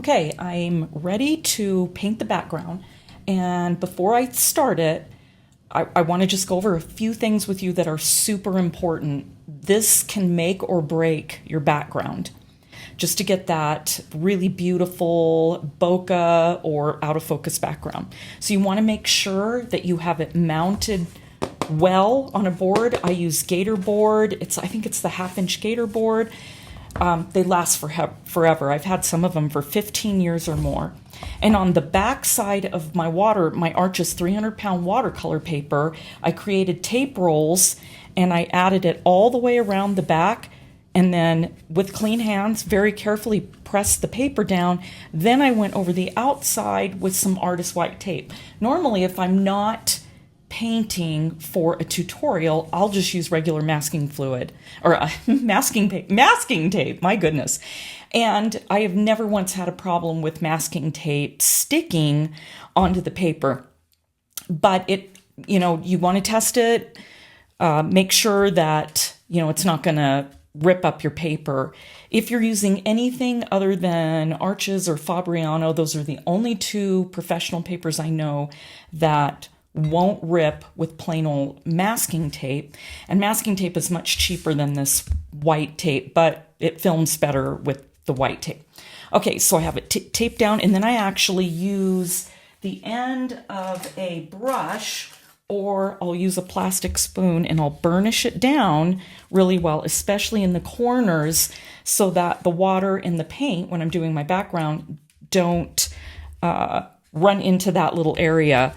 Okay, I'm ready to paint the background. And before I start it, I want to just go over a few things with you that are super important. This can make or break your background. Just to get that really beautiful bokeh or out of focus background. So you want to make sure that you have it mounted well on a board. I use Gator board. I think it's the 1/2 inch Gator board. They last forever. I've had some of them for 15 years or more. And on the back side of my arch is 300-pound watercolor paper. I created tape rolls and I added it all the way around the back, and then with clean hands very carefully pressed the paper down. Then I went over the outside with some artist white tape. Normally, if I'm not painting for a tutorial, I'll just use regular masking fluid or masking tape, my goodness. And I have never once had a problem with masking tape sticking onto the paper. But you want to test it, make sure that, it's not going to rip up your paper. If you're using anything other than Arches or Fabriano, those are the only two professional papers I know that won't rip with plain old masking tape. And masking tape is much cheaper than this white tape, but it films better with the white tape. Okay, so I have it taped down, and then I actually use the end of a brush, or I'll use a plastic spoon and I'll burnish it down really well, especially in the corners, so that the water and the paint, when I'm doing my background, don't run into that little area.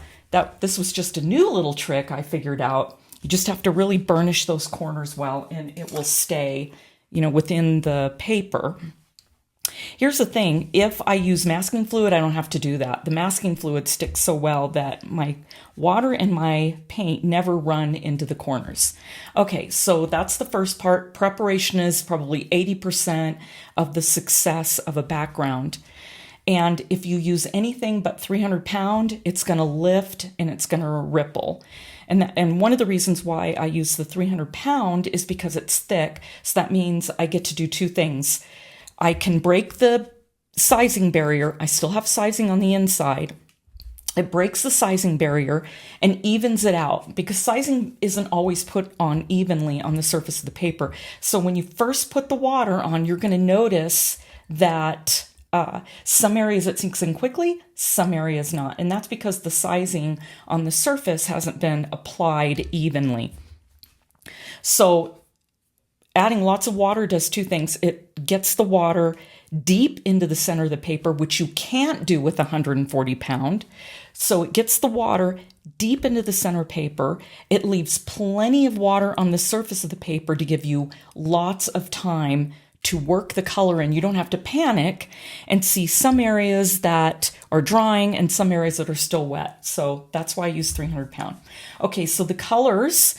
This was just a new little trick I figured out. You just have to really burnish those corners well, and it will stay, within the paper. Here's the thing. If I use masking fluid, I don't have to do that. The masking fluid sticks so well that my water and my paint never run into the corners. Okay, so that's the first part. Preparation is probably 80% of the success of a background. And if you use anything but 300-pound, it's going to lift and it's going to ripple. And one of the reasons why I use the 300-pound is because it's thick. So that means I get to do two things. I can break the sizing barrier. I still have sizing on the inside. It breaks the sizing barrier and evens it out, because sizing isn't always put on evenly on the surface of the paper. So when you first put the water on, you're going to notice that some areas it sinks in quickly, some areas not. And that's because the sizing on the surface hasn't been applied evenly. So adding lots of water does two things. It gets the water deep into the center of the paper, which you can't do with 140-pound. So it gets the water deep into the center paper. It leaves plenty of water on the surface of the paper to give you lots of time to work the color in. You don't have to panic and see some areas that are drying and some areas that are still wet. So that's why I use 300-pound. Okay, so the colors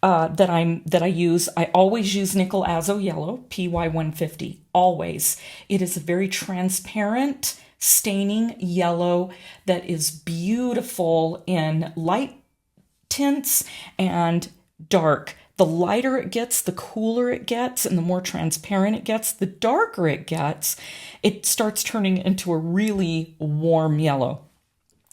that I use, I always use Nickle Azo Yellow, PY150, always. It is a very transparent, staining yellow that is beautiful in light tints and dark. The lighter it gets, the cooler it gets, and the more transparent it gets, the darker it gets. It starts turning into a really warm yellow.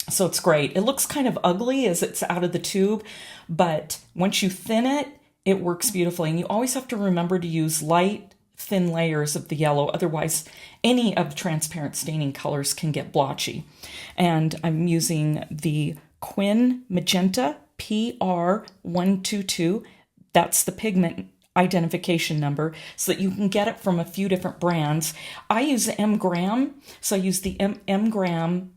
So it's great. It looks kind of ugly as it's out of the tube, but once you thin it, it works beautifully. And you always have to remember to use light, thin layers of the yellow. Otherwise, any of the transparent staining colors can get blotchy. And I'm using the Magenta PR122. That's the pigment identification number, so that you can get it from a few different brands. I use M-Gram, so I use the M-Gram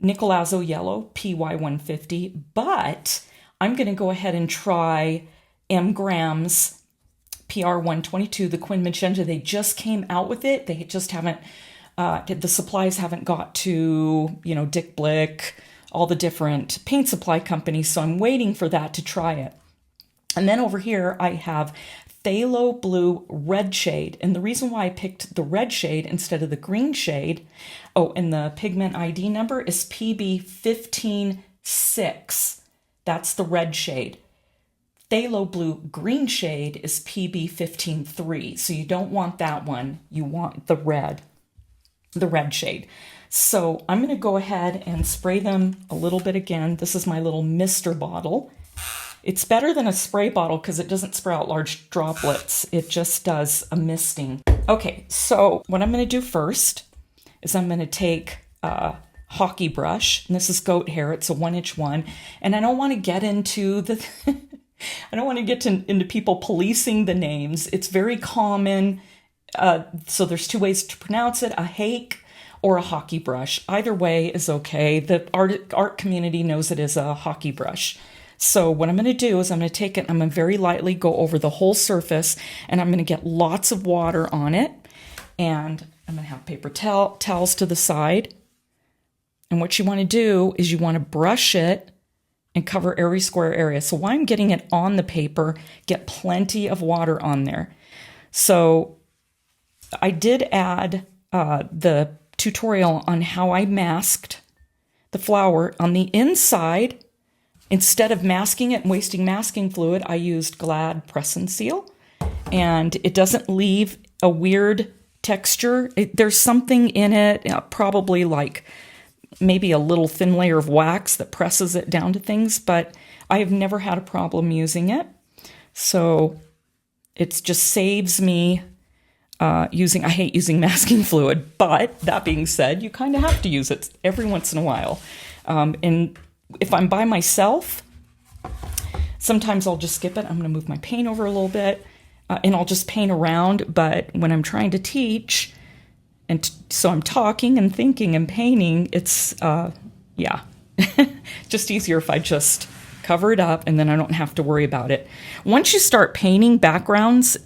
Nickle Azo Yellow, PY150, but I'm going to go ahead and try M-Gram's PR122, the Magenta. They just came out with it. They just haven't, the supplies haven't got to, Dick Blick, all the different paint supply companies, so I'm waiting for that to try it. And then over here, I have Phthalo Blue Red Shade. And the reason why I picked the red shade instead of the green shade, and the pigment ID number is PB156. That's the red shade. Phthalo Blue Green shade is PB153. So you don't want that one. You want the red. the red shade. So I'm going to go ahead and spray them a little bit again. This is my little mister bottle. It's better than a spray bottle because it doesn't spray out large droplets. It just does a misting. Okay, so what I'm going to do first is I'm going to take a hockey brush, and this is goat hair. It's a 1-inch one, and I don't want to get into the I don't want to get into people policing the names. It's very common. So there's two ways to pronounce it: a hake or a hockey brush. Either way is okay. The art community knows it as a hockey brush. So what I'm going to do is I'm going to take it, I'm going to very lightly go over the whole surface, and I'm going to get lots of water on it. And I'm going to have paper towels to the side. And what you want to do is you want to brush it and cover every square area. So while I'm getting it on the paper, get plenty of water on there. So I did add the tutorial on how I masked the flower. On the inside, instead of masking it and wasting masking fluid, I used Glad Press and Seal, and it doesn't leave a weird texture. There's something in it, probably like maybe a little thin layer of wax that presses it down to things, but I have never had a problem using it. So it just saves me I hate using masking fluid, but that being said, you kind of have to use it every once in a while. And if I'm by myself, sometimes I'll just skip it. I'm going to move my paint over a little bit, and I'll just paint around. But when I'm trying to teach, and so I'm talking and thinking and painting, it's, just easier if I just cover it up and then I don't have to worry about it. Once you start painting backgrounds,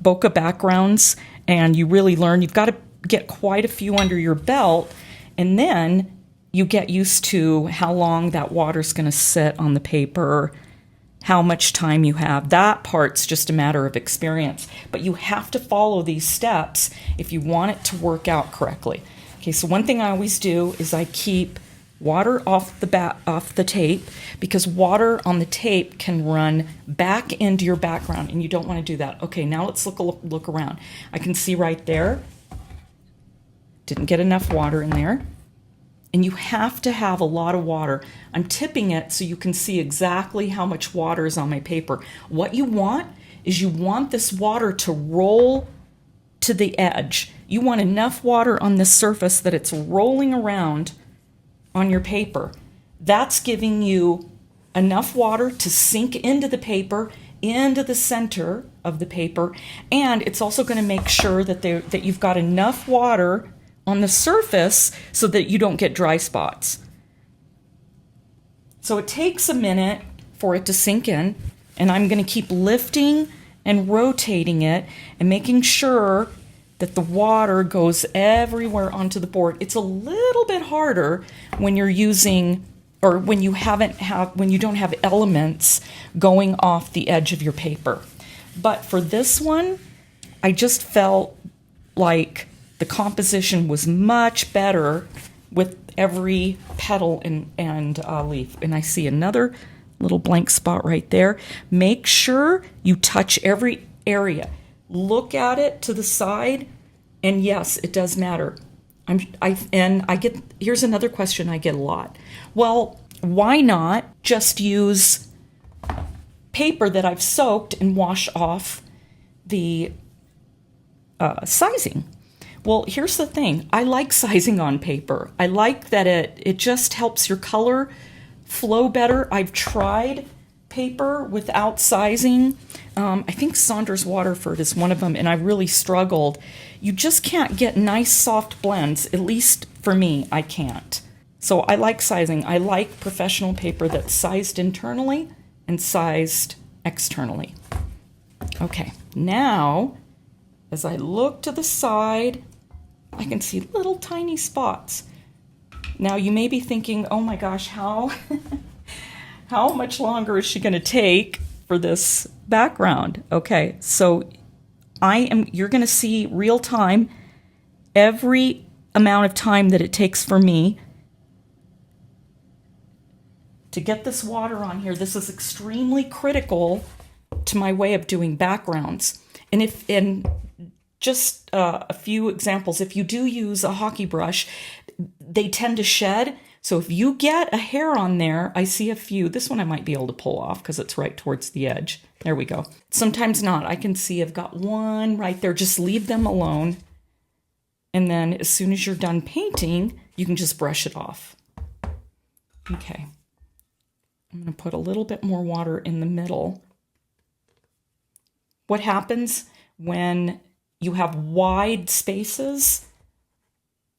bokeh backgrounds, and you really learn, you've got to get quite a few under your belt, and then you get used to how long that water's going to sit on the paper, how much time you have. That part's just a matter of experience, but you have to follow these steps if you want it to work out correctly. Okay, so one thing I always do is I keep water off the tape, because water on the tape can run back into your background, and you don't want to do that. Okay, now let's look around. I can see right there, didn't get enough water in there. And you have to have a lot of water. I'm tipping it so you can see exactly how much water is on my paper. What you want is you want this water to roll to the edge. You want enough water on this surface that it's rolling around on your paper. That's giving you enough water to sink into the paper, into the center of the paper, and it's also going to make sure that you've got enough water on the surface so that you don't get dry spots. So it takes a minute for it to sink in, and I'm going to keep lifting and rotating it and making sure that the water goes everywhere onto the board. It's a little bit harder when you're using, or when you don't have elements going off the edge of your paper. But for this one, I just felt like the composition was much better with every petal and leaf. And I see another little blank spot right there. Make sure you touch every area. Look at it to the side, and yes, it does matter. Here's another question I get a lot. Well, why not just use paper that I've soaked and wash off the sizing? Well, here's the thing. I like sizing on paper. I like that it just helps your color flow better. I've tried paper without sizing. I think Saunders Waterford is one of them, and I really struggled. You just can't get nice soft blends. At least for me, I can't. So I like sizing. I like professional paper that's sized internally and sized externally. Okay, now as I look to the side, I can see little tiny spots. Now you may be thinking, oh my gosh, how much longer is she going to take for this background? Okay, so you're going to see real time every amount of time that it takes for me to get this water on here. This is extremely critical to my way of doing backgrounds. And just a few examples. If you do use a hockey brush, they tend to shed. So if you get a hair on there, I see a few. This one I might be able to pull off because it's right towards the edge. There we go. Sometimes not. I can see I've got one right there. Just leave them alone. And then as soon as you're done painting, you can just brush it off. Okay. I'm going to put a little bit more water in the middle. What happens when you have wide spaces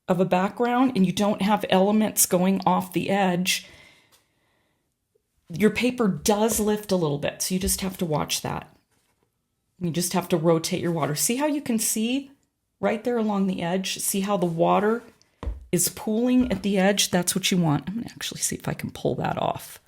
of a background and you don't have elements going off the edge? Your paper does lift a little bit, so you just have to watch that. You just have to rotate your water. See how you can see right there along the edge? See how the water is pooling at the edge? That's what you want. I'm going to actually see if I can pull that off.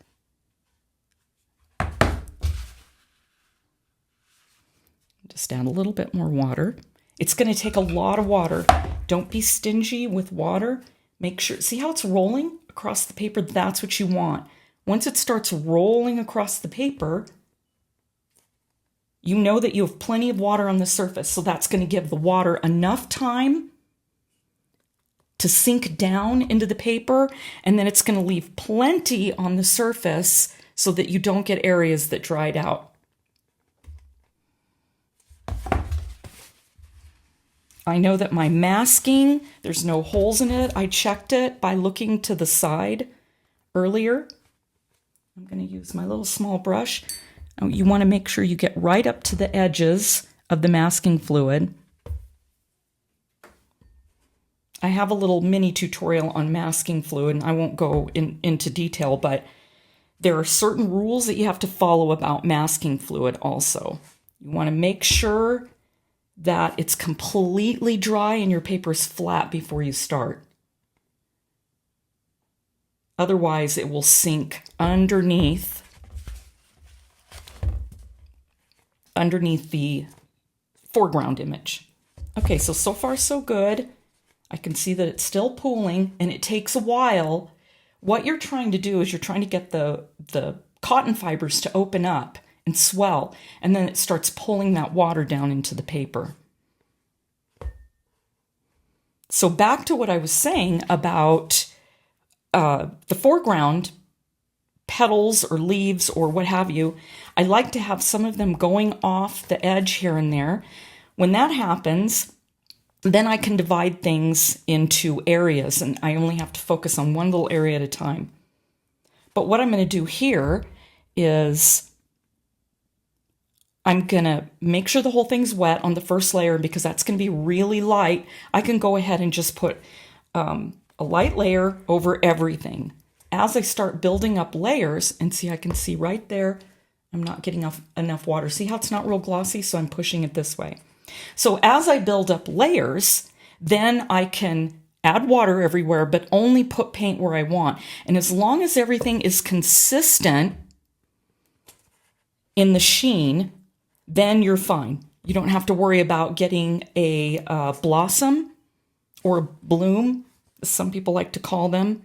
Just add a little bit more water. It's going to take a lot of water. Don't be stingy with water. Make sure, see how it's rolling across the paper? That's what you want. Once it starts rolling across the paper, you know that you have plenty of water on the surface. So that's going to give the water enough time to sink down into the paper. And then it's going to leave plenty on the surface so that you don't get areas that dried out. I know that my masking, there's no holes in it. I checked it by looking to the side earlier. I'm going to use my little small brush. You want to make sure you get right up to the edges of the masking fluid. I have a little mini tutorial on masking fluid, and I won't go into detail, but there are certain rules that you have to follow about masking fluid also. You want to make sure that it's completely dry and your paper is flat before you start. Otherwise, it will sink underneath the foreground image. Okay, so far so good. I can see that it's still pooling and it takes a while. What you're trying to do is you're trying to get the cotton fibers to open up and swell, and then it starts pulling that water down into the paper. So back to what I was saying about the foreground petals or leaves or what have you. I like to have some of them going off the edge here and there. When that happens, then I can divide things into areas, and I only have to focus on one little area at a time. But what I'm going to do here is I'm going to make sure the whole thing's wet on the first layer, because that's going to be really light. I can go ahead and just put a light layer over everything. As I start building up layers, and see, I can see right there, I'm not getting enough water. See how it's not real glossy? So I'm pushing it this way. So as I build up layers, then I can add water everywhere, but only put paint where I want. And as long as everything is consistent in the sheen, then you're fine. You don't have to worry about getting a blossom or a bloom, as some people like to call them.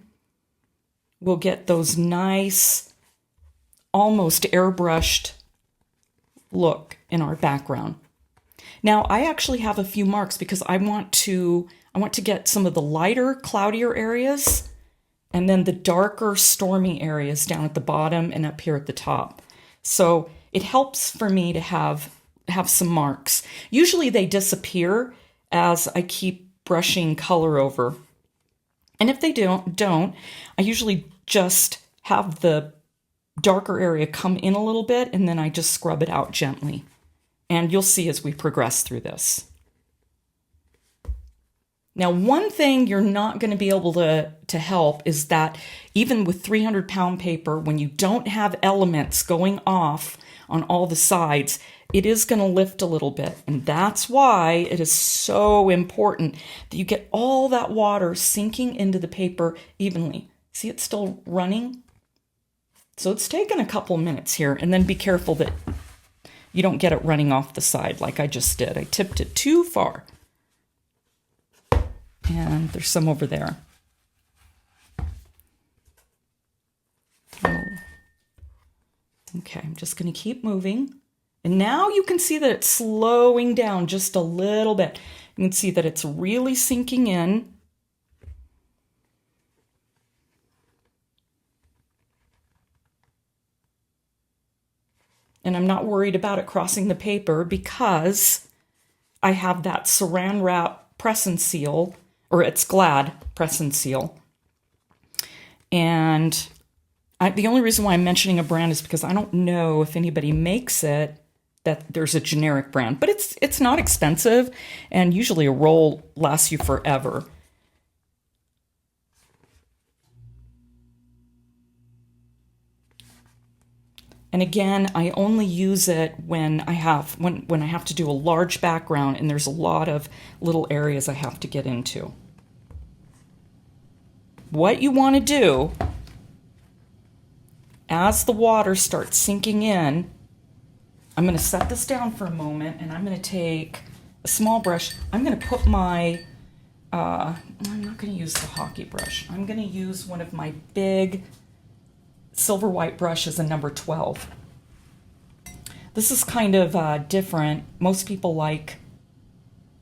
We'll get those nice, almost airbrushed look in our background. Now, I actually have a few marks because I want to get some of the lighter, cloudier areas and then the darker, stormy areas down at the bottom and up here at the top. So it helps for me to have some marks. Usually they disappear as I keep brushing color over. And if they don't, I usually just have the darker area come in a little bit, and then I just scrub it out gently. And you'll see as we progress through this. Now, one thing you're not going to be able to help is that even with 300-pound paper, when you don't have elements going off on all the sides, it is going to lift a little bit. And that's why it is so important that you get all that water sinking into the paper evenly. See, it's still running. So it's taken a couple minutes here, and then be careful that you don't get it running off the side like I just did. I tipped it too far. And there's some over there. Oh. Okay, I'm just going to keep moving. And now you can see that it's slowing down just a little bit. You can see that it's really sinking in. And I'm not worried about it crossing the paper because I have that Saran Wrap press and seal, or it's Glad press and seal. And the only reason why I'm mentioning a brand is because I don't know if anybody makes it, that there's a generic brand. But it's not expensive, and usually a roll lasts you forever. And again, I only use it when I have to do a large background and there's a lot of little areas I have to get into. What you want to do as the water starts sinking in, I'm going to set this down for a moment and I'm going to take a small brush. I'm going to put my, I'm not going to use the hockey brush. I'm going to use one of my big silver white brush is a number 12. This is kind of different. Most people like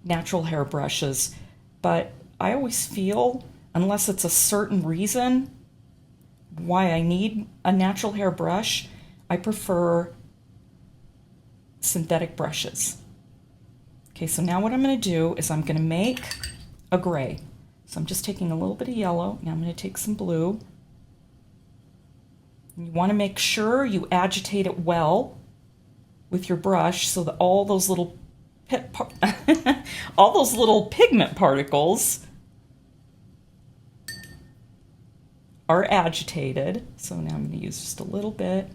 natural hair brushes, but I always feel, unless it's a certain reason why I need a natural hair brush, I prefer synthetic brushes. Okay, so now what I'm going to do is I'm going to make a gray. So I'm just taking a little bit of yellow. Now I'm going to take some blue. You want to make sure you agitate it well with your brush so that all those little pigment particles are agitated. So now I'm going to use just a little bit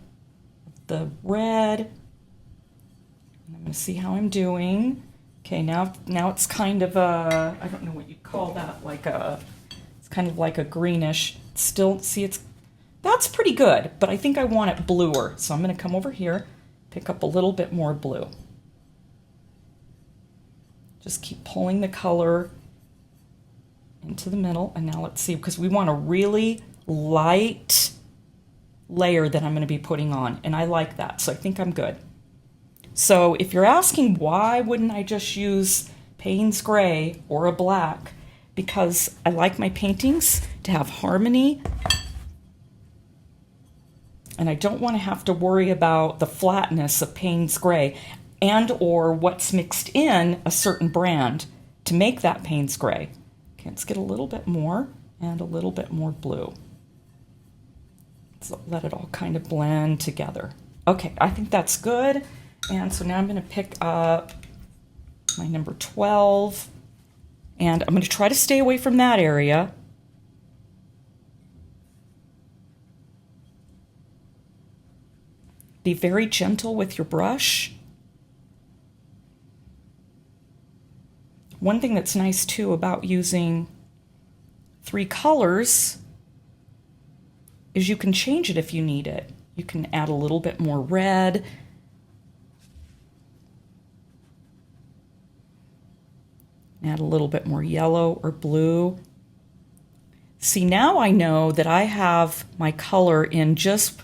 of the red. And I'm going to see how I'm doing. Okay, now it's kind of a, I don't know what you call that, it's kind of like a greenish. Still, see, that's pretty good, but I think I want it bluer. So I'm going to come over here, pick up a little bit more blue. Just keep pulling the color into the middle. And now let's see, because we want a really light layer that I'm going to be putting on. And I like that, so I think I'm good. So if you're asking why wouldn't I just use Payne's Gray or a black, because I like my paintings to have harmony. And I don't want to have to worry about the flatness of Payne's Gray and or what's mixed in a certain brand to make that Payne's Gray. Okay, let's get a little bit more and a little bit more blue. So let it all kind of blend together. Okay, I think that's good. And so now I'm going to pick up my number 12 and I'm going to try to stay away from that area. Be very gentle with your brush. One thing that's nice too about using 3 colors is you can change it if you need it. You can add a little bit more red. Add a little bit more yellow or blue. See, now I know that I have my color in just,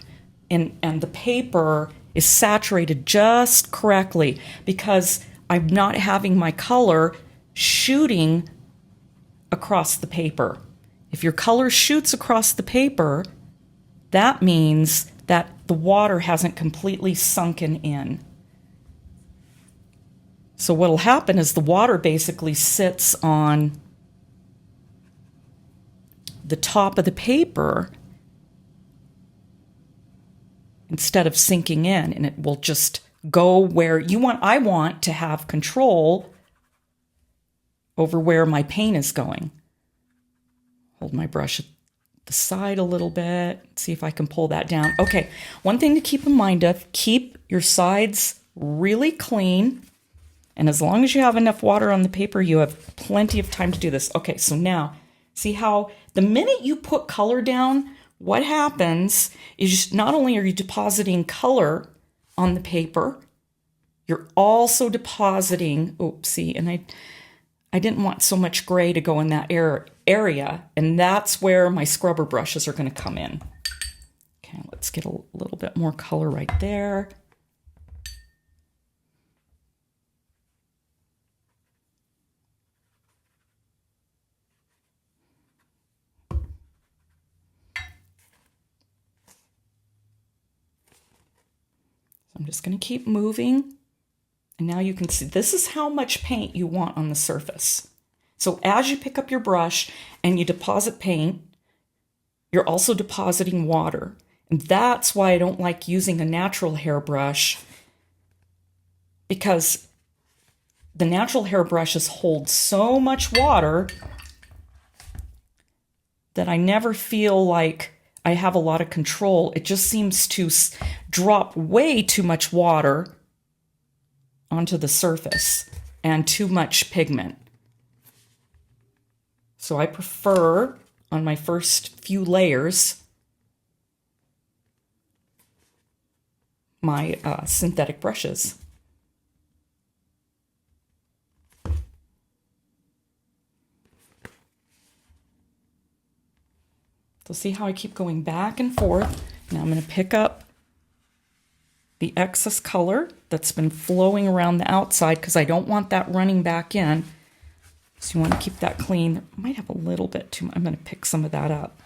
and the paper is saturated just correctly because I'm not having my color shooting across the paper. If your color shoots across the paper, that means that the water hasn't completely sunken in. So what'll happen is the water basically sits on the top of the paper instead of sinking in, and it will just go where you want. I want to have control over where my paint is going. Hold my brush at the side a little bit, see if I can pull that down. Okay, one thing to keep in mind of, keep your sides really clean. And as long as you have enough water on the paper, you have plenty of time to do this. Okay, so now, see how the minute you put color down, what happens is not only are you depositing color on the paper, you're also depositing, oopsie, and I didn't want so much gray to go in that area, and that's where my scrubber brushes are going to come in. Okay, let's get a little bit more color right there. I'm just going to keep moving. And now you can see this is how much paint you want on the surface. So as you pick up your brush and you deposit paint, you're also depositing water. And that's why I don't like using a natural hairbrush, because the natural hairbrushes hold so much water that I never feel like I have a lot of control. It just seems to drop way too much water onto the surface and too much pigment. So I prefer, on my first few layers, my synthetic brushes. So see how I keep going back and forth. Now I'm going to pick up the excess color that's been flowing around the outside because I don't want that running back in. So you want to keep that clean. I might have a little bit too much. I'm going to pick some of that up.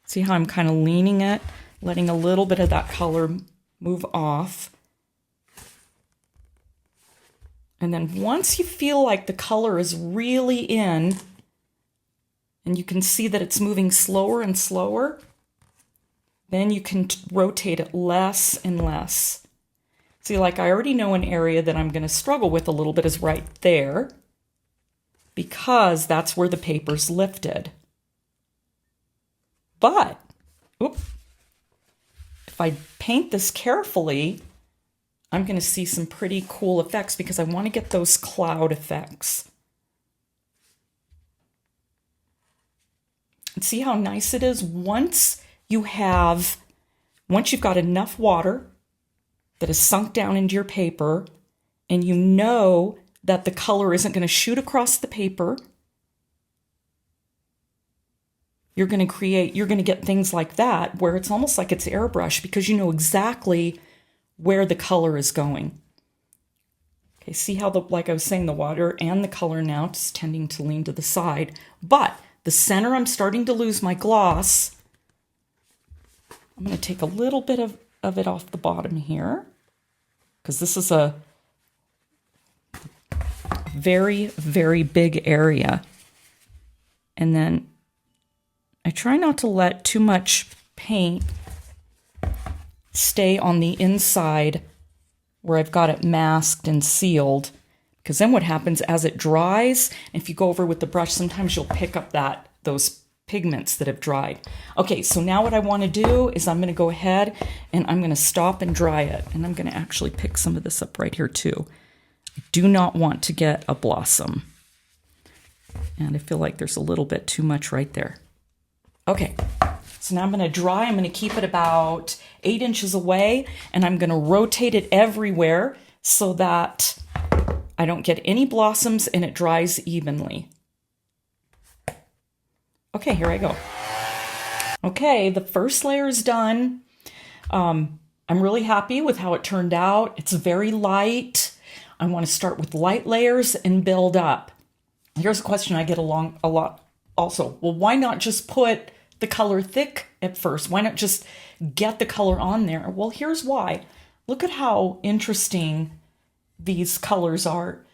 See how I'm kind of leaning it, letting a little bit of that color move off. And then once you feel like the color is really in, and you can see that it's moving slower and slower, then you can rotate it less and less. See, like I already know an area that I'm going to struggle with a little bit is right there, because that's where the paper's lifted. But, if I paint this carefully, I'm going to see some pretty cool effects because I want to get those cloud effects. And see how nice it is? Once you've got enough water that has sunk down into your paper, and you know that the color isn't going to shoot across the paper, you're going to get things like that where it's almost like it's airbrush because you know exactly where the color is going. Okay, see how like I was saying, the water and the color now is tending to lean to the side, but the center, I'm starting to lose my gloss. I'm going to take a little bit of it off the bottom here, because this is a very, very big area. And then I try not to let too much paint stay on the inside where I've got it masked and sealed, because then what happens as it dries, if you go over with the brush, sometimes you'll pick up those pigments that have dried. Okay, so now what I want to do is I'm going to go ahead and I'm going to stop and dry it. And I'm going to actually pick some of this up right here too. I do not want to get a blossom. And I feel like there's a little bit too much right there. Okay, so now I'm going to dry. I'm going to keep it about 8 inches away, and I'm going to rotate it everywhere so that I don't get any blossoms and it dries evenly. Okay, here I go. Okay, the first layer is done. I'm really happy with how it turned out. It's very light. I want to start with light layers and build up. Here's a question I get a lot also. Well, why not just put the color thick at first? Why not just get the color on there? Well, here's why. Look at how interesting these colors are.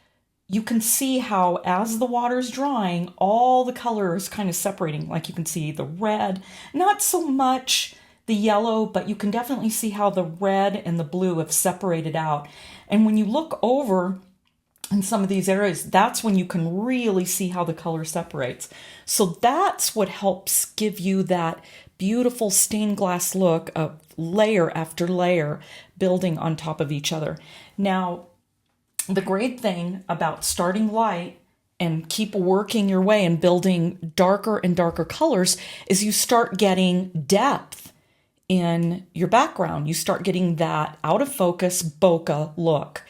You can see how as the water's drying, all the color is kind of separating. Like you can see the red, not so much the yellow, but you can definitely see how the red and the blue have separated out. And when you look over in some of these areas, that's when you can really see how the color separates. So that's what helps give you that beautiful stained glass look of layer after layer building on top of each other. Now, the great thing about starting light and keep working your way and building darker and darker colors is you start getting depth in your background. You start getting that out of focus bokeh look.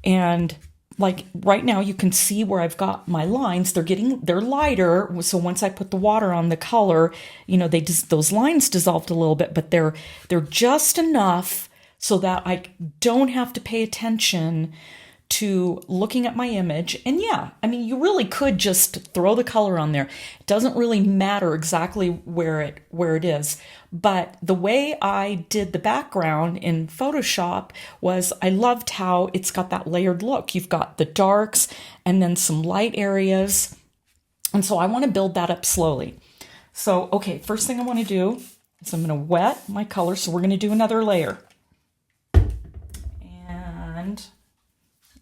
And like right now you can see where I've got my lines. They're lighter. So once I put the water on the color, you know, those lines dissolved a little bit, but they're just enough so that I don't have to pay attention to looking at my image. And yeah, I mean, you really could just throw the color on there. It doesn't really matter exactly where it is. But the way I did the background in Photoshop was I loved how it's got that layered look. You've got the darks and then some light areas. And so I want to build that up slowly. So, okay, first thing I want to do is I'm going to wet my color. So we're going to do another layer. And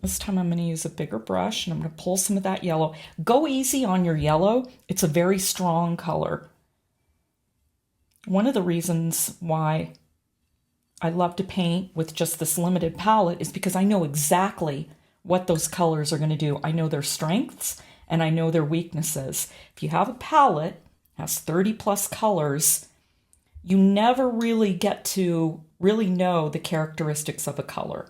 this time I'm going to use a bigger brush and I'm going to pull some of that yellow. Go easy on your yellow. It's a very strong color. One of the reasons why I love to paint with just this limited palette is because I know exactly what those colors are going to do. I know their strengths and I know their weaknesses. If you have a palette that has 30 plus colors, you never really get to really know the characteristics of a color.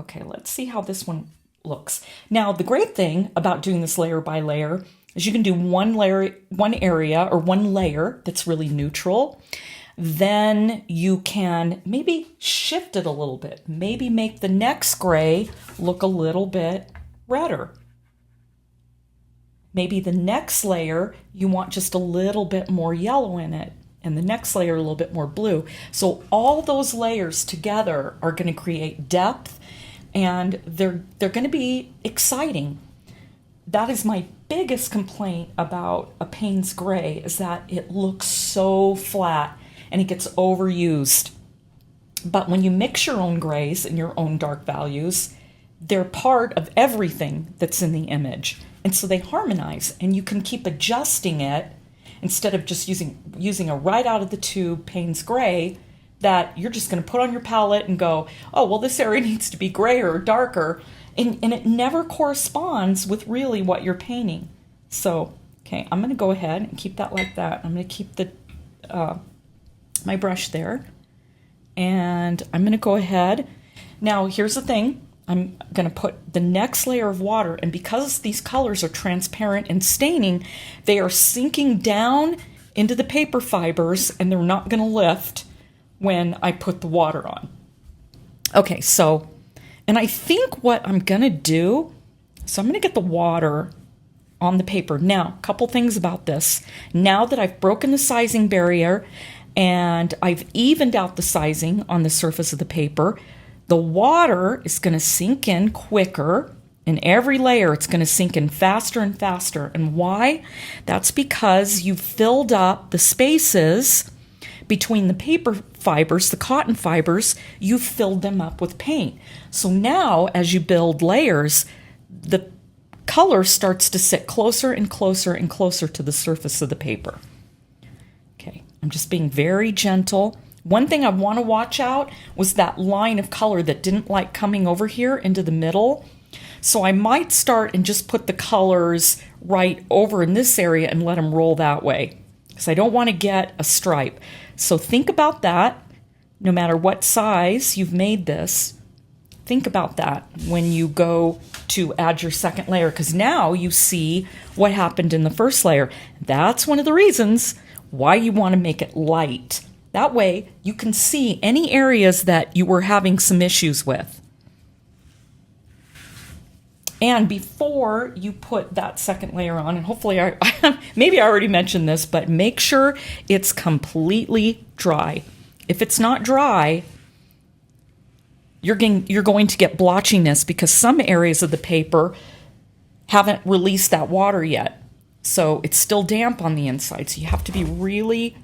Okay, let's see how this one looks. Now, the great thing about doing this layer by layer is you can do one layer that's really neutral. Then you can maybe shift it a little bit. Maybe make the next gray look a little bit redder. Maybe the next layer, you want just a little bit more yellow in it. And the next layer, a little bit more blue. So all those layers together are going to create depth. And they're going to be exciting. That is my biggest complaint about a Payne's Gray, is that it looks so flat and it gets overused. But when you mix your own grays and your own dark values, they're part of everything that's in the image. And so they harmonize, and you can keep adjusting it instead of just using a right out of the tube Payne's Gray that you're just going to put on your palette and go, oh, well, this area needs to be grayer or darker. And it never corresponds with really what you're painting. So, okay, I'm going to go ahead and keep that like that. I'm going to keep the my brush there. And I'm going to go ahead. Now, here's the thing. I'm going to put the next layer of water. And because these colors are transparent and staining, they are sinking down into the paper fibers and they're not going to lift when I put the water on. Okay, so, and I think what I'm going to do, so I'm going to get the water on the paper. Now, a couple things about this. Now that I've broken the sizing barrier and I've evened out the sizing on the surface of the paper, the water is going to sink in quicker. In every layer, it's going to sink in faster and faster. And why? That's because you've filled up the spaces between the paper fibers, the cotton fibers, you've filled them up with paint. So now, as you build layers, the color starts to sit closer and closer and closer to the surface of the paper. Okay, I'm just being very gentle. One thing I want to watch out was that line of color that didn't like coming over here into the middle. So I might start and just put the colors right over in this area and let them roll that way, because I don't want to get a stripe. So think about that. No matter what size you've made this, think about that when you go to add your second layer, because now you see what happened in the first layer. That's one of the reasons why you want to make it light. That way you can see any areas that you were having some issues with. And before you put that second layer on, and hopefully maybe I already mentioned this, but make sure it's completely dry. If it's not dry, you're going to get blotchiness because some areas of the paper haven't released that water yet. So it's still damp on the inside. So you have to be really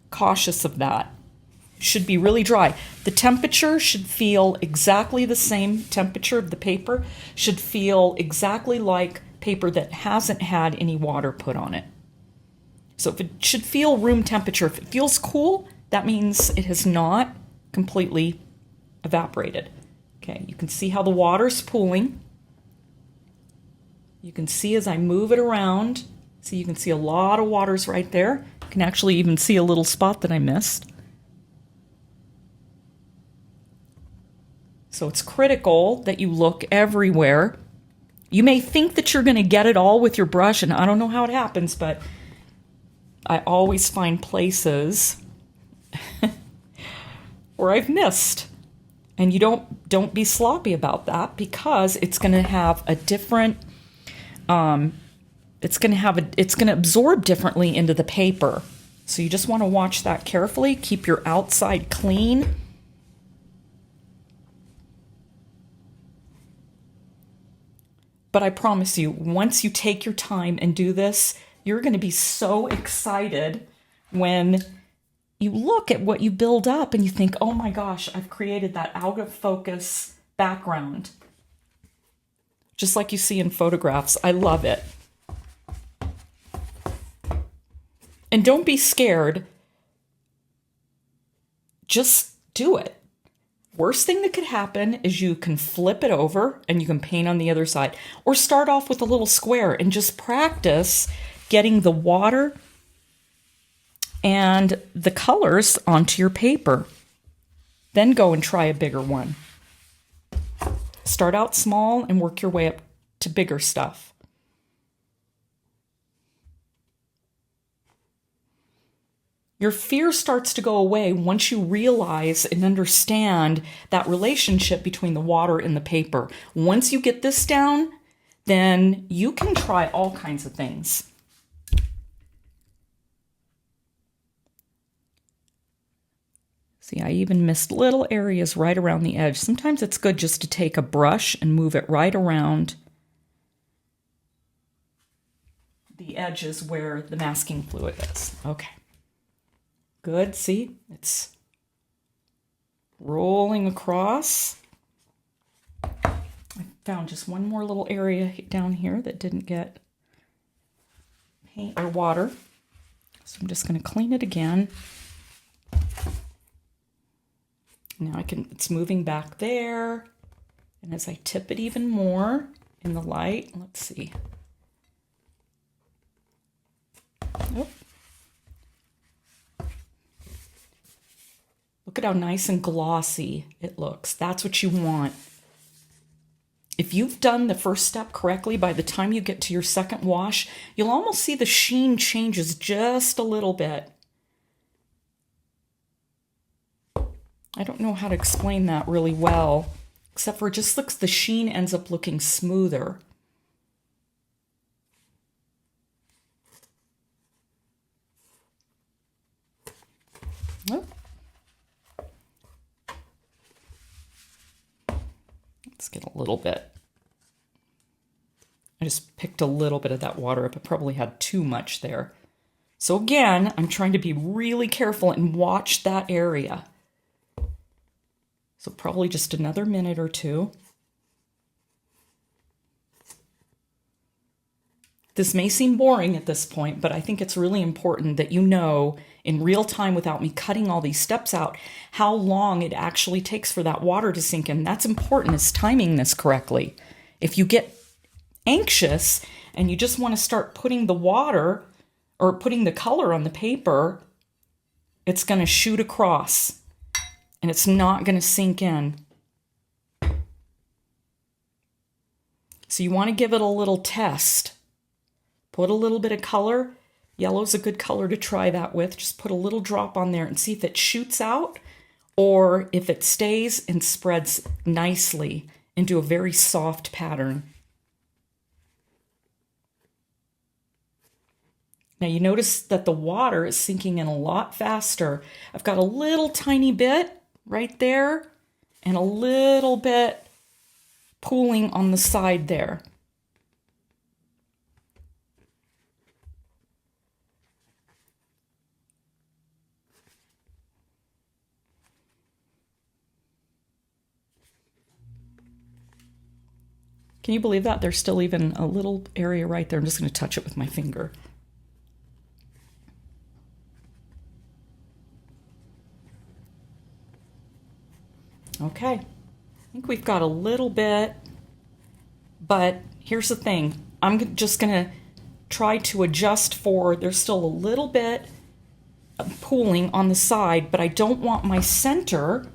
cautious of that. Should be really dry. The temperature should feel exactly the same temperature of the paper, should feel exactly like paper that hasn't had any water put on it. So if it should feel room temperature, if it feels cool, that means it has not completely evaporated. Okay, you can see how the water's pooling. You can see as I move it around, see, you can see a lot of water's right there. You can actually even see a little spot that I missed. So it's critical that you look everywhere. You may think that you're going to get it all with your brush, and I don't know how it happens, but I always find places where I've missed. And you don't be sloppy about that, because it's going to have a different it's going to absorb differently into the paper. So you just want to watch that carefully. Keep your outside clean. But I promise you, once you take your time and do this, you're going to be so excited when you look at what you build up and you think, oh my gosh, I've created that out of focus background. Just like you see in photographs. I love it. And don't be scared. Just do it. Worst thing that could happen is you can flip it over and you can paint on the other side. Or start off with a little square and just practice getting the water and the colors onto your paper. Then go and try a bigger one. Start out small and work your way up to bigger stuff. Your fear starts to go away once you realize and understand that relationship between the water and the paper. Once you get this down, then you can try all kinds of things. See, I even missed little areas right around the edge. Sometimes it's good just to take a brush and move it right around the edges where the masking fluid is. Okay. Good, see? It's rolling across. I found just one more little area down here that didn't get paint or water. So I'm just going to clean it again. Now it's moving back there. And as I tip it even more in the light, let's see. Oh. Look at how nice and glossy it looks. That's what you want. If you've done the first step correctly, by the time you get to your second wash, you'll almost see the sheen changes just a little bit. I don't know how to explain that really well, except for it just looks, the sheen ends up looking smoother. Oh. Let's get a little bit. I just picked a little bit of that water up. I probably had too much there. So again, I'm trying to be really careful and watch that area. So probably just another minute or two. This may seem boring at this point, but I think it's really important that you know in real time, without me cutting all these steps out, how long it actually takes for that water to sink in. That's important, is timing this correctly. If you get anxious and you just want to start putting the water or putting the color on the paper, it's going to shoot across and it's not going to sink in. So you want to give it a little test. Put a little bit of color. Yellow's a good color to try that with. Just put a little drop on there and see if it shoots out or if it stays and spreads nicely into a very soft pattern. Now you notice that the water is sinking in a lot faster. I've got a little tiny bit right there and a little bit pooling on the side there. Can you believe that? There's still even a little area right there. I'm just going to touch it with my finger. Okay, I think we've got a little bit, but here's the thing. I'm just going to try to adjust for, there's still a little bit of pooling on the side, but I don't want my center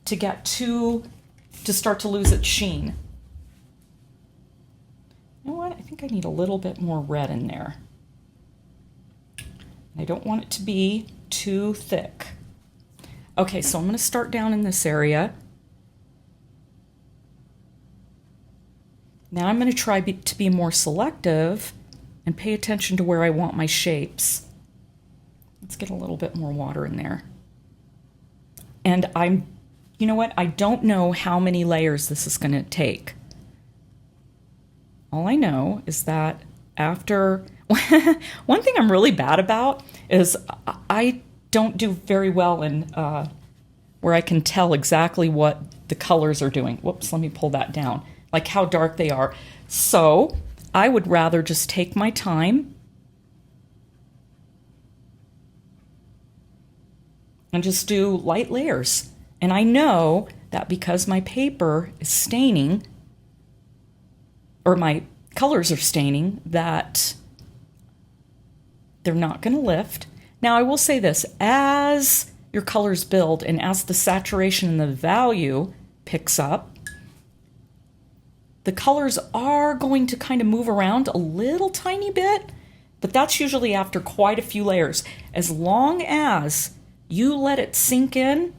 to get to start to lose its sheen. You know what? I think I need a little bit more red in there. I don't want it to be too thick. Okay, so I'm going to start down in this area. Now I'm going to try to be more selective and pay attention to where I want my shapes. Let's get a little bit more water in there. And you know what? I don't know how many layers this is going to take. All I know is that after, one thing I'm really bad about is I don't do very well in where I can tell exactly what the colors are doing. Whoops, let me pull that down. Like how dark they are. So I would rather just take my time and just do light layers. And I know that because my paper is staining, or my colors are staining, that they're not going to lift. Now I will say this, as your colors build and as the saturation and the value picks up, the colors are going to kind of move around a little tiny bit, but that's usually after quite a few layers. As long as you let it sink in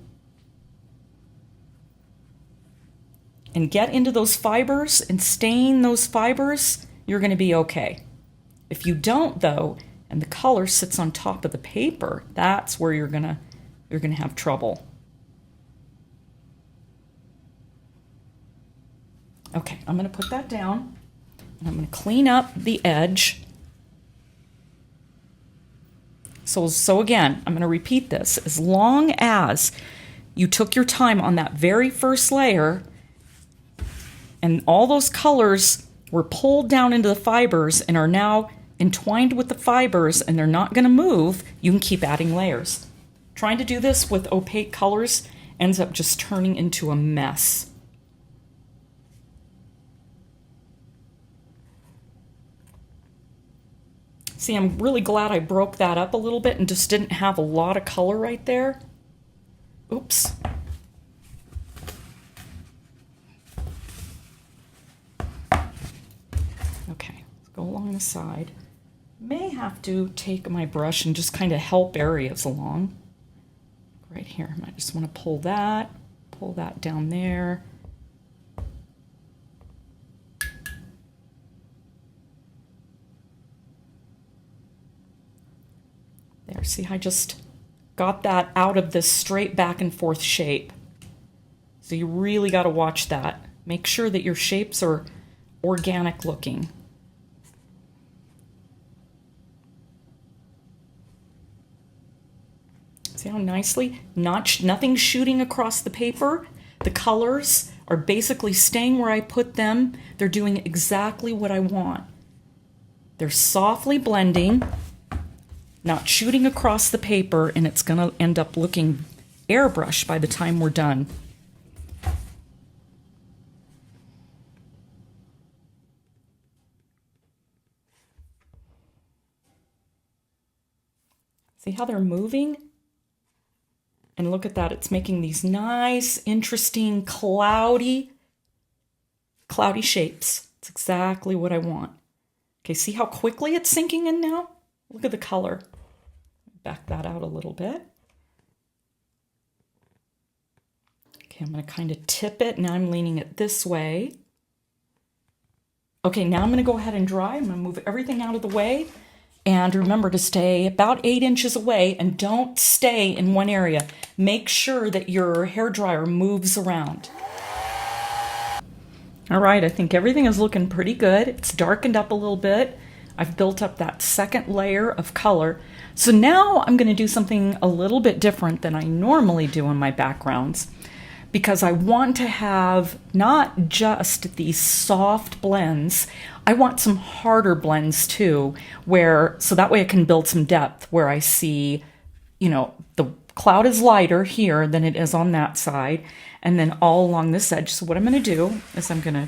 and get into those fibers and stain those fibers, you're going to be okay. If you don't, though, and the color sits on top of the paper, that's where you're gonna have trouble. Okay, I'm going to put that down, and I'm going to clean up the edge. So again, I'm going to repeat this. As long as you took your time on that very first layer and all those colors were pulled down into the fibers and are now entwined with the fibers and they're not going to move, you can keep adding layers. Trying to do this with opaque colors ends up just turning into a mess. See, I'm really glad I broke that up a little bit and just didn't have a lot of color right there. Oops. Okay, let's go along the side. May have to take my brush and just kind of help areas along. Right here, I just want to pull that down there. There, see, I just got that out of this straight back and forth shape. So you really got to watch that. Make sure that your shapes are organic looking. See how nicely? Nothing shooting across the paper. The colors are basically staying where I put them. They're doing exactly what I want. They're softly blending, not shooting across the paper, and it's going to end up looking airbrushed by the time we're done. See how they're moving? And look at that, it's making these nice, interesting, cloudy shapes. It's exactly what I want. Okay, see how quickly it's sinking in now? Look at the color. Back that out a little bit. Okay, I'm going to kind of tip it. Now I'm leaning it this way. Okay, now I'm going to go ahead and dry. I'm going to move everything out of the way. And remember to stay about 8 inches away and don't stay in one area. Make sure that your hairdryer moves around. All right, I think everything is looking pretty good. It's darkened up a little bit. I've built up that second layer of color. So now I'm going to do something a little bit different than I normally do in my backgrounds, because I want to have not just these soft blends, I want some harder blends too, so that way I can build some depth where I see, the cloud is lighter here than it is on that side, and then all along this edge. So what I'm going to do is I'm going to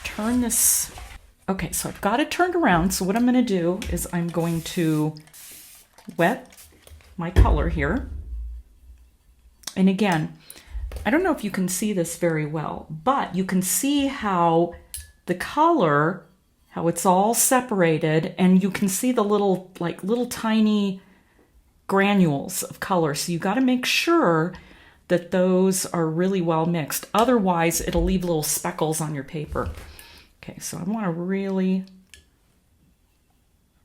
turn this. Okay, so I've got it turned around. So what I'm going to do is I'm going to wet my color here. And again, I don't know if you can see this very well, but you can see how the color, how it's all separated, and you can see the little tiny granules of color. So you got to make sure that those are really well mixed. Otherwise, it'll leave little speckles on your paper. Okay, so I want a really,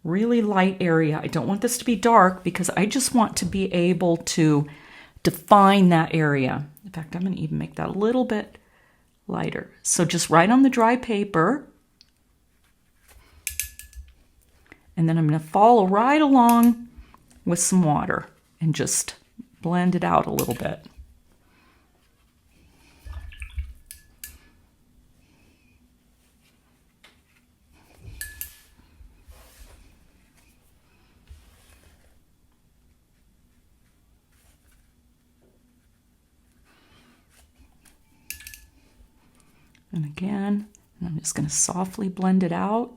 really light area. I don't want this to be dark because I just want to be able to define that area. In fact, I'm going to even make that a little bit lighter. So just right on the dry paper. And then I'm going to follow right along with some water and just blend it out a little bit. And again, I'm just going to softly blend it out.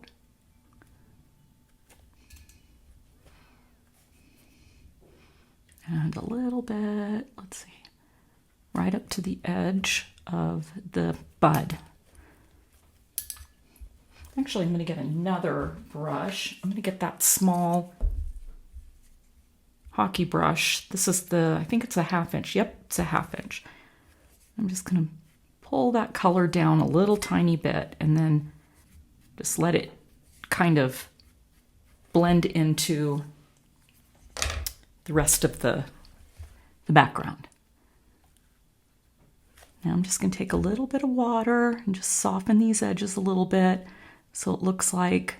And a little bit, let's see, right up to the edge of the bud. Actually, I'm going to get another brush. I'm going to get that small hockey brush. This is the, I think it's a 1/2 inch. Yep, it's a 1/2 inch. I'm just going to pull that color down a little tiny bit and then just let it kind of blend into the rest of the background. Now I'm just going to take a little bit of water and just soften these edges a little bit so it looks like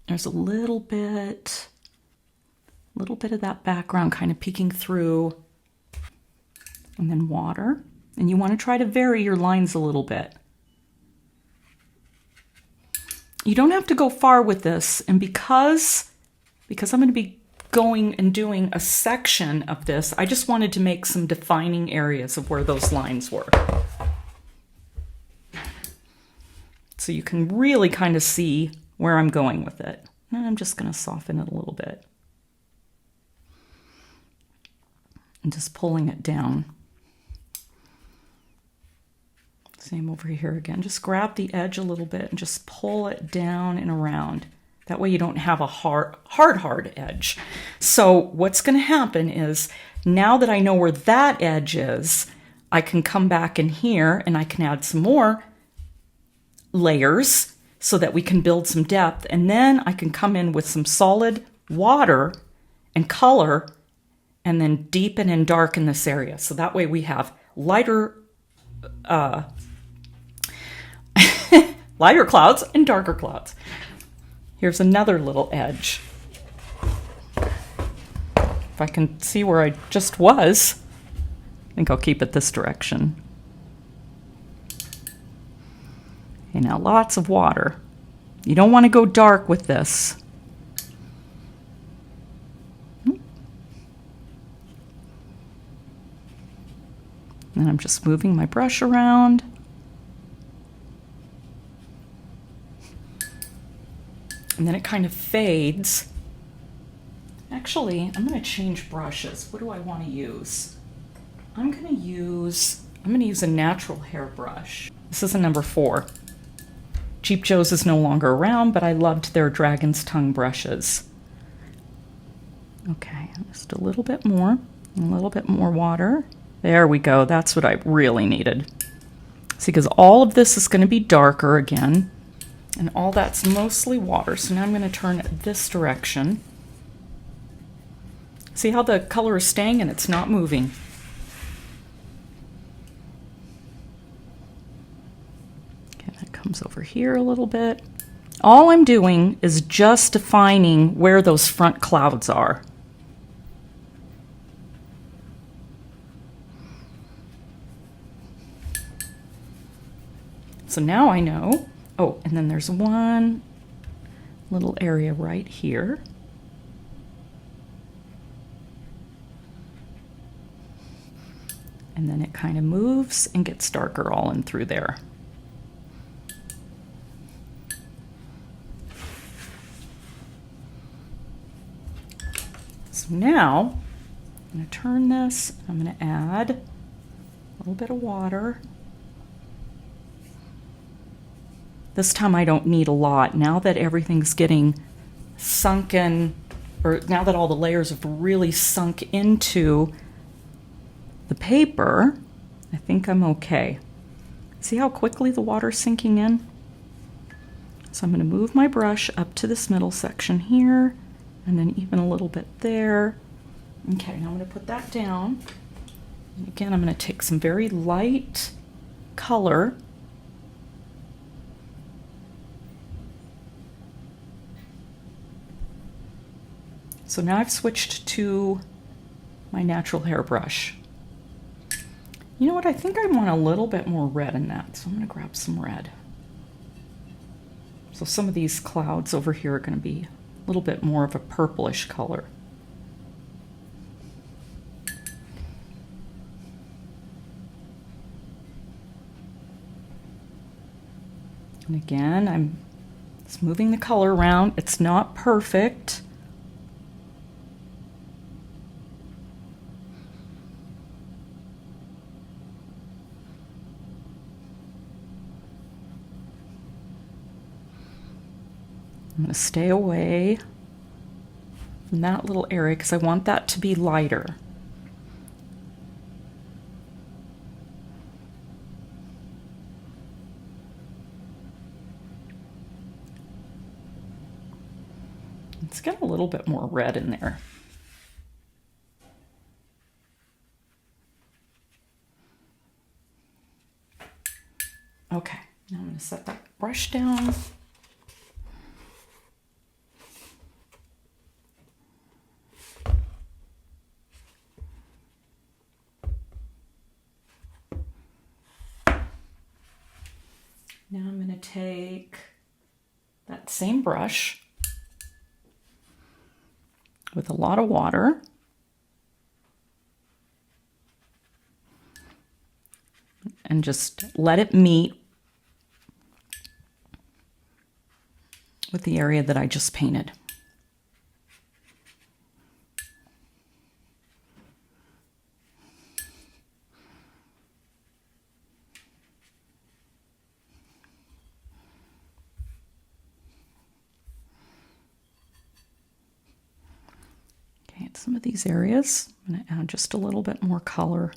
there's a little bit of that background kind of peeking through. And then water. And you want to try to vary your lines a little bit. You don't have to go far with this, and because I'm going to be going and doing a section of this, I just wanted to make some defining areas of where those lines were. So you can really kind of see where I'm going with it. And I'm just going to soften it a little bit. And just pulling it down. Same over here again. Just grab the edge a little bit and just pull it down and around. That way you don't have a hard edge. So what's going to happen is, now that I know where that edge is, I can come back in here and I can add some more layers so that we can build some depth. And then I can come in with some solid water and color and then deepen and darken this area. So that way we have lighter lighter clouds and darker clouds. Here's another little edge. If I can see where I just was, I think I'll keep it this direction. Okay, now lots of water. You don't want to go dark with this. And I'm just moving my brush around. And then it kind of fades. Actually, I'm going to change brushes. What do I want to use? I'm going to use a natural hair brush. This is a number 4. Cheap Joe's is no longer around, but I loved their Dragon's Tongue brushes. Okay, just a little bit more water. There we go. That's what I really needed. See, because all of this is going to be darker again. And all that's mostly water. So now I'm going to turn it this direction. See how the color is staying and it's not moving. Okay, that comes over here a little bit. All I'm doing is just defining where those front clouds are. So now I know. Oh, and then there's one little area right here. And then it kind of moves and gets darker all in through there. So now I'm going to turn this. I'm going to add a little bit of water. This time I don't need a lot. Now that everything's getting sunken or now that all the layers have really sunk into the paper, I think I'm okay. See how quickly the water's sinking in? So I'm going to move my brush up to this middle section here, and then even a little bit there. Okay, now I'm going to put that down. And again, I'm going to take some very light color. So now I've switched to my natural hairbrush. You know what, I think I want a little bit more red in that, so I'm going to grab some red. So some of these clouds over here are going to be a little bit more of a purplish color. And again, I'm just moving the color around. It's not perfect. I'm going to stay away from that little area because I want that to be lighter. Let's get a little bit more red in there. Okay, now I'm going to set that brush down. Now I'm going to take that same brush with a lot of water and just let it meet with the area that I just painted. Some of these areas, I'm going to add just a little bit more color.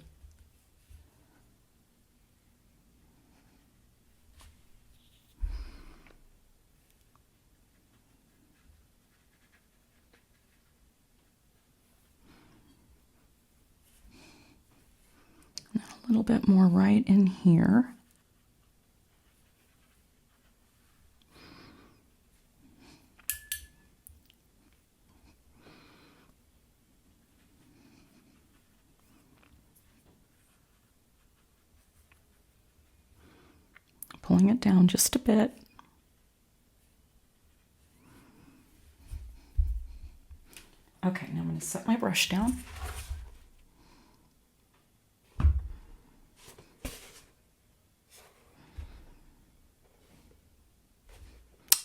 And a little bit more right in here. Pulling it down just a bit. Okay, now I'm going to set my brush down.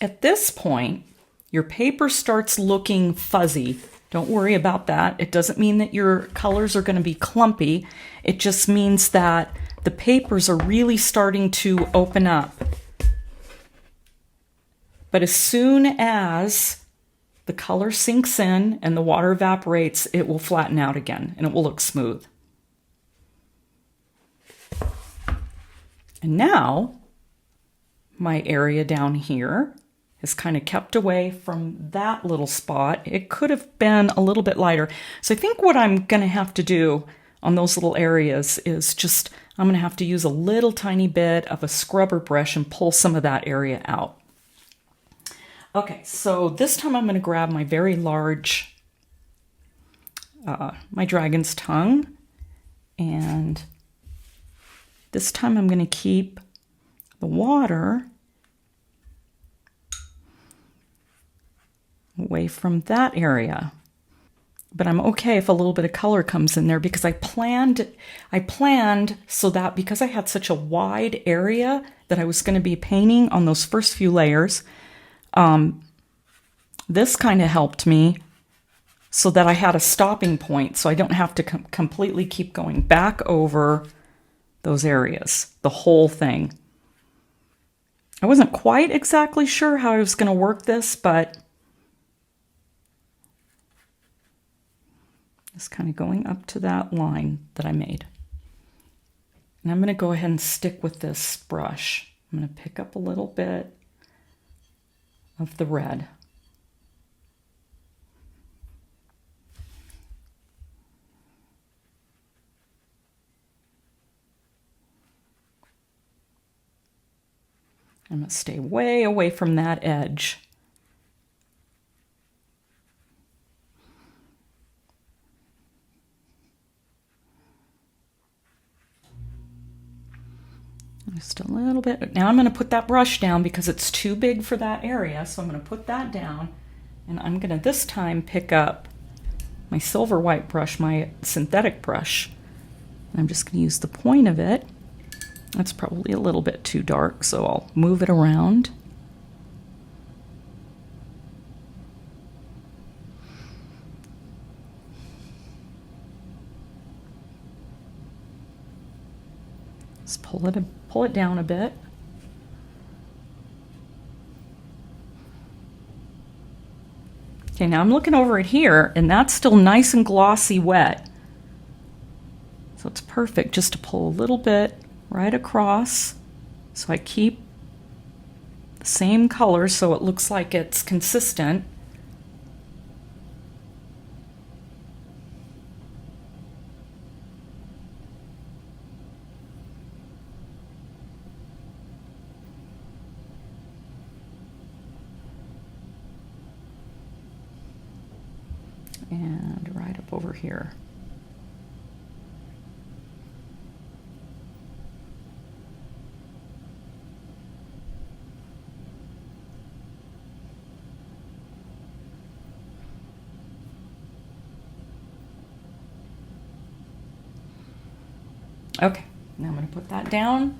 At this point, your paper starts looking fuzzy. Don't worry about that. It doesn't mean that your colors are going to be clumpy. It just means that the papers are really starting to open up. But as soon as the color sinks in and the water evaporates, it will flatten out again and it will look smooth. And now my area down here is kind of kept away from that little spot. It could have been a little bit lighter. So I think what I'm going to have to do on those little areas is just, I'm going to have to use a little tiny bit of a scrubber brush and pull some of that area out. Okay, so this time I'm going to grab my very large, my dragon's tongue, and this time I'm going to keep the water away from that area. But I'm okay if a little bit of color comes in there because I planned so that because I had such a wide area that I was going to be painting on those first few layers, this kind of helped me so that I had a stopping point so I don't have to completely keep going back over those areas, the whole thing. I wasn't quite exactly sure how I was going to work this, but Just kind of going up to that line that I made. And I'm going to go ahead and stick with this brush. I'm going to pick up a little bit of the red. I'm going to stay way away from that edge. Just a little bit. Now I'm going to put that brush down because it's too big for that area. So I'm going to put that down, and I'm going to this time pick up my silver white brush, my synthetic brush. And I'm just going to use the point of it. That's probably a little bit too dark, so I'll move it around. Just pull it down a bit. Okay, now I'm looking over it here, and that's still nice and glossy wet. So it's perfect just to pull a little bit right across, so I keep the same color so it looks like it's consistent. And right up over here. Okay, now I'm going to put that down.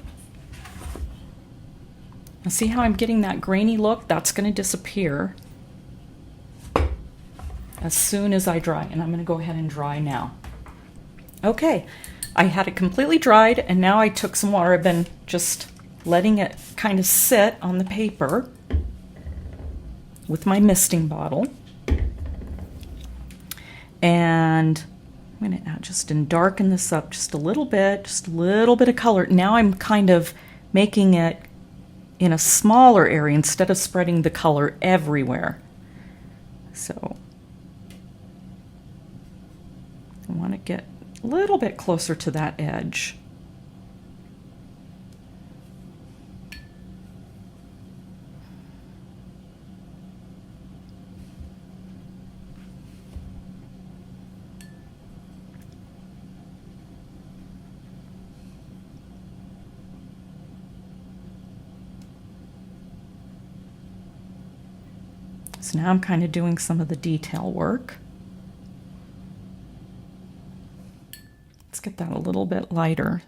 Now see how I'm getting that grainy look? That's going to disappear as soon as I dry, and I'm going to go ahead and dry now. Okay, I had it completely dried, and now I took some water. I've been just letting it kind of sit on the paper with my misting bottle. And I'm going to add darken this up just a little bit of color. Now I'm kind of making it in a smaller area instead of spreading the color everywhere. So I want to get a little bit closer to that edge. So now I'm kind of doing some of the detail work. Let's get that a little bit lighter.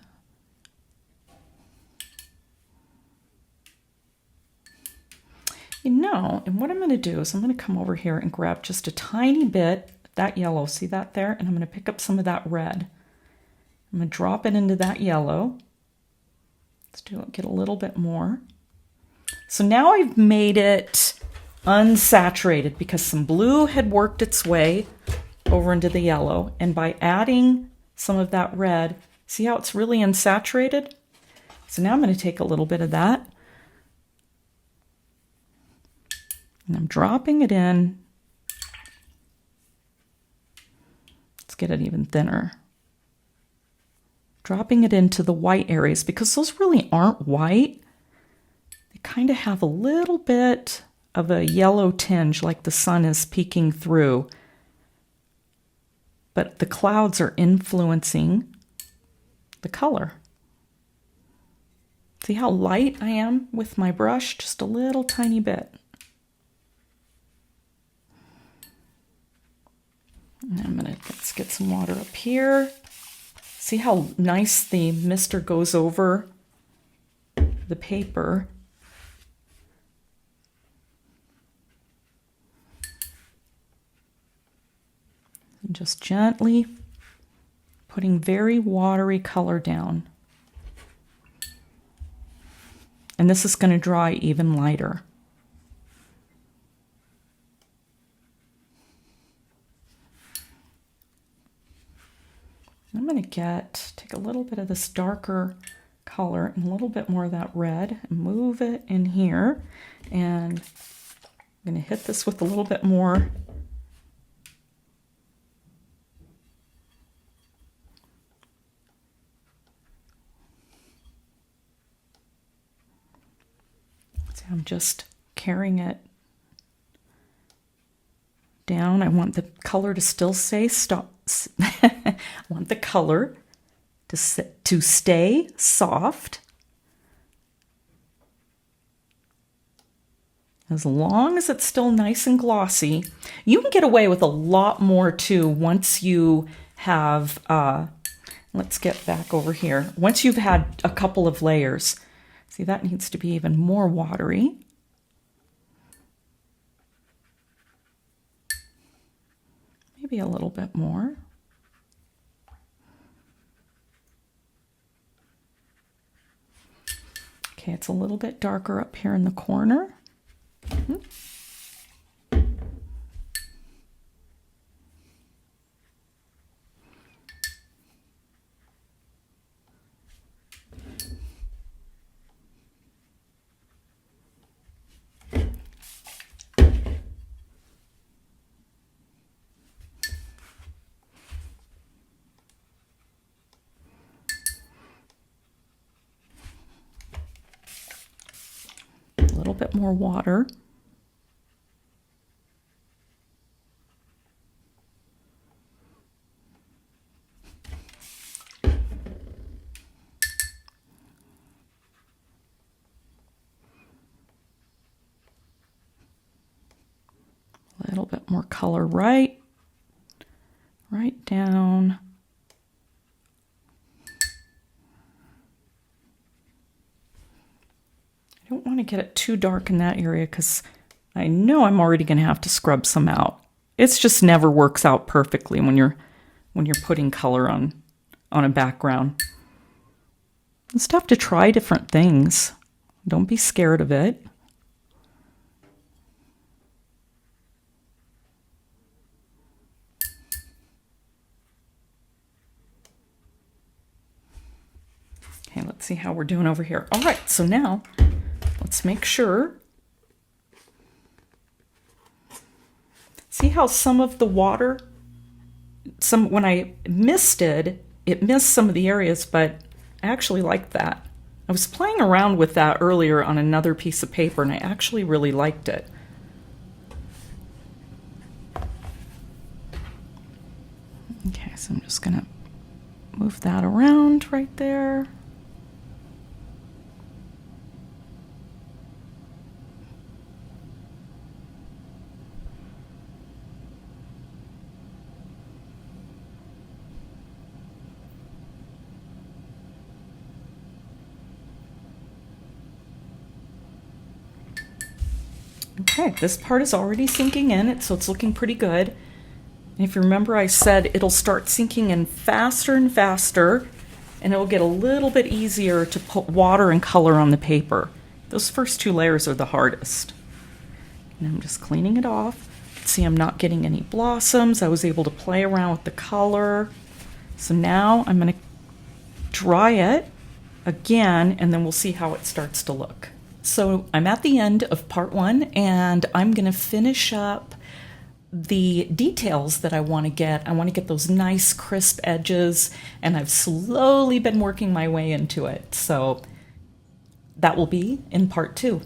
And what I'm going to do is I'm going to come over here and grab just a tiny bit, that yellow, see that there? And I'm going to pick up some of that red. I'm going to drop it into that yellow. Let's get a little bit more. So now I've made it unsaturated because some blue had worked its way over into the yellow, and by adding some of that red, see how it's really unsaturated? So now I'm going to take a little bit of that, and I'm dropping it in. Let's get it even thinner. Dropping it into the white areas because those really aren't white. They kind of have a little bit of a yellow tinge, like the sun is peeking through. But the clouds are influencing the color. See how light I am with my brush? Just a little tiny bit. And let's get some water up here. See how nice the mister goes over the paper. And just gently putting very watery color down. And this is going to dry even lighter. going to take a little bit of this darker color and a little bit more of that red and move it in here. And I'm going to hit this with a little bit more I'm just carrying it down. I want the color to still say stop. I want the color to stay soft as long as it's still nice and glossy. You can get away with a lot more too once you have, let's get back over here. Once you've had a couple of layers. See, that needs to be even more watery. Maybe a little bit more. Okay, it's a little bit darker up here in the corner. A little bit more water. A little bit more color right down. I don't want to get it too dark in that area because I know I'm already going to have to scrub some out. It's just never works out perfectly when you're putting color on a background. It's tough to try different things. Don't be scared of it. Okay, let's see how we're doing over here. All right, so now let's make sure. See how some of the water, when I misted, it missed some of the areas, but I actually liked that. I was playing around with that earlier on another piece of paper, and I actually really liked it. Okay, so I'm just gonna move that around right there. Okay, this part is already sinking in, so it's looking pretty good. And if you remember, I said it'll start sinking in faster and faster, and it'll get a little bit easier to put water and color on the paper. Those first two layers are the hardest. And I'm just cleaning it off. See, I'm not getting any blossoms. I was able to play around with the color. So now I'm going to dry it again, and then we'll see how it starts to look. So I'm at the end of part one, and I'm going to finish up the details that I want to get. I want to get those nice crisp edges, and I've slowly been working my way into it. So that will be in part two.